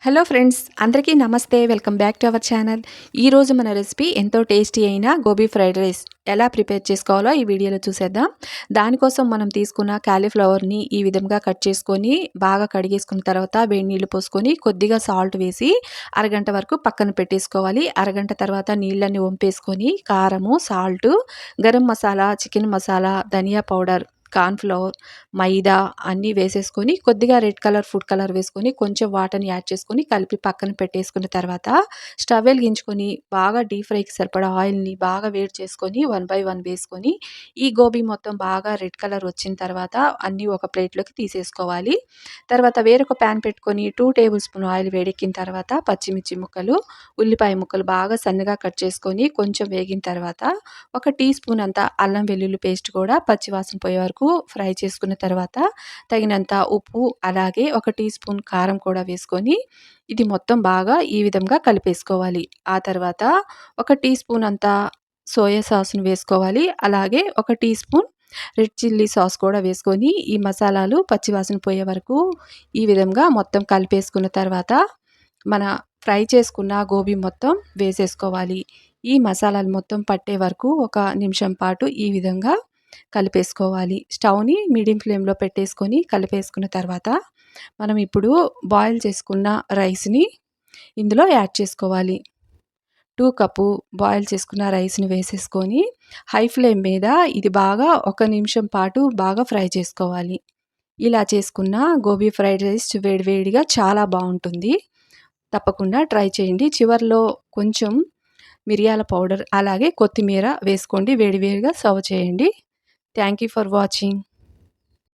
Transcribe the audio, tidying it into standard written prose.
Hello friends, అందరికీ నమస్తే. Welcome back to our channel. ఈరోజు మన రెసిపీ ఎంతో టేస్టీ అయిన గోబీ ఫ్రైడ్ రైస్ ఎలా ప్రిపేర్ చేసుకోవాలో ఈ వీడియోలో చూసేద్దాం. దానికోసం మనం తీసుకున్న కాలీఫ్లవర్ని ఈ విధంగా కట్ చేసుకొని బాగా కడిగేసుకున్న తర్వాత వేడి నీళ్ళు పోసుకొని కొద్దిగా సాల్ట్ వేసి అరగంట వరకు పక్కన పెట్టేసుకోవాలి. అరగంట తర్వాత నీళ్ళని వంపేసుకొని కారము, సాల్ట్, గరం మసాలా, చికెన్ మసాలా, ధనియా పౌడర్, కార్న్‌ఫ్లోర్, మైదా అన్నీ వేసేసుకొని కొద్దిగా రెడ్ కలర్ ఫుడ్ కలర్ వేసుకొని కొంచెం వాటర్‌ని యాడ్ చేసుకొని కలిపి పక్కన పెట్టేసుకున్న తర్వాత స్టవ్ వెలిగించుకొని బాగా డీప్ ఫ్రైకి సరిపడా ఆయిల్‌ని బాగా వేడి చేసుకొని 1 బై 1 వేసుకొని ఈ గోబీ మొత్తం బాగా రెడ్ కలర్ వచ్చిన తర్వాత అన్నీ ఒక ప్లేట్‌లోకి తీసేసుకోవాలి. తర్వాత వేరొక ప్యాన్ పెట్టుకొని 2 టేబుల్ స్పూన్ ఆయిల్ వేడెక్కిన తర్వాత పచ్చిమిర్చి ముక్కలు, ఉల్లిపాయ ముక్కలు బాగా సన్నగా కట్ చేసుకొని కొంచెం వేగిన తర్వాత ఒక టీ స్పూన్ అంత అల్లం వెల్లుల్లి పేస్ట్ కూడా పచ్చివాసన పోయే వరకు ఫ్రై చేసుకున్న తర్వాత తగినంత ఉప్పు, అలాగే ఒక టీ స్పూన్ కారం కూడా వేసుకొని ఇది మొత్తం బాగా ఈ విధంగా కలిపేసుకోవాలి. ఆ తర్వాత ఒక టీ స్పూన్ అంత సోయా సాస్‌ని వేసుకోవాలి. అలాగే ఒక teaspoon red chilli sauce కూడా వేసుకొని ఈ మసాలాలు పచ్చివాసన పోయే వరకు ఈ విధంగా మొత్తం కలిపేసుకున్న తర్వాత మన ఫ్రై చేసుకున్న గోబీ మొత్తం వేసేసుకోవాలి. ఈ మసాలాలు మొత్తం పట్టే వరకు ఒక నిమిషం పాటు ఈ విధంగా కలిపేసుకోవాలి. స్టవ్‌ని మీడియం ఫ్లేమ్‌లో పెట్టేసుకొని కలిపేసుకున్న తర్వాత మనం ఇప్పుడు బాయిల్ చేసుకున్న రైస్‌ని ఇందులో యాడ్ చేసుకోవాలి. 2 కప్పు బాయిల్ చేసుకున్న రైస్‌ని వేసేసుకొని హై ఫ్లేమ్ మీద ఇది బాగా ఒక నిమిషం పాటు బాగా ఫ్రై చేసుకోవాలి. ఇలా చేసుకున్న గోబీ ఫ్రైడ్ రైస్ వేడివేడిగా చాలా బావుంటుంది. తప్పకుండా ట్రై చేయండి. చివర్లో కొంచెం మిరియాల పౌడర్ అలాగే కొత్తిమీర వేసుకోండి. వేడివేడిగా సర్వ్ చేయండి. Thank you for watching.